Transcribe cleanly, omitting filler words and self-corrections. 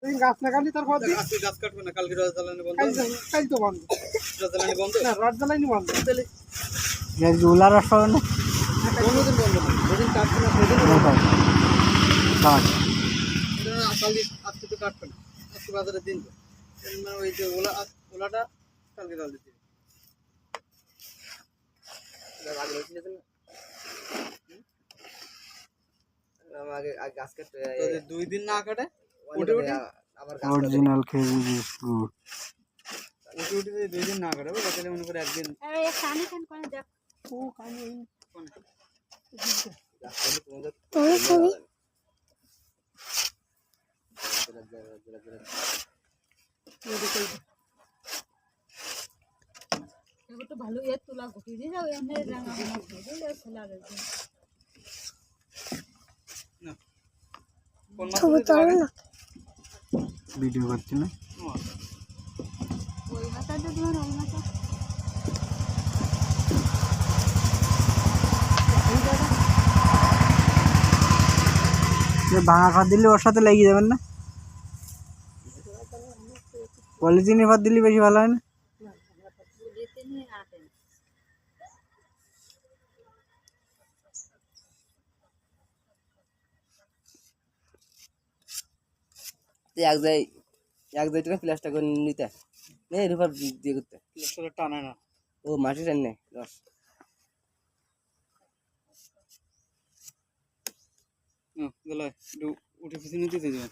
তুই গাছ না কাটলি তার পর দিন আজকে গাছ কাটবে না, কালকে রড জ্বালানি বন্ধ। কাল তো বন্ধ, রড জ্বালানি বন্ধ না রড জ্বালানি বন্ধ তাহলে ওলা রস পাবে না কোনোদিন বন্ধ না, যেদিন কাটবে না সেদিন কাট কালকে, আজকে তো কাটবে না, আজকে বাজারে দিন তো। মানে ওই যে ওলাটা কালকে জল দিতে গাছ কাটতে 2 দিন না কাটে আবার অরিজিনাল খেজুর বিস্কুট উঠে উঠে যদি 2 দিন না কাটে তাহলে মনে করে একদিন ও কানে ভালো তোলা ঘুটি দিয়ে যাও এমনি রাঙা খোলা রয়েছে ভিডিও করছি না ওই মাথা তো তোমার ওই মাথা ভাঙা ফাঁদ দিলে ওর সাথে লেগে যাবেন না পলিথিনের ফাঁদ দিলে বেশি ভালো হয় না এক জায়গায় প্লাস্টার করে নিতে নেই রূপার দিয়ে করতে প্লাস্টার টানে না, ও মাটি টান নেই রস গেলে একটু উঠে পিছনে দিতে যাবেন।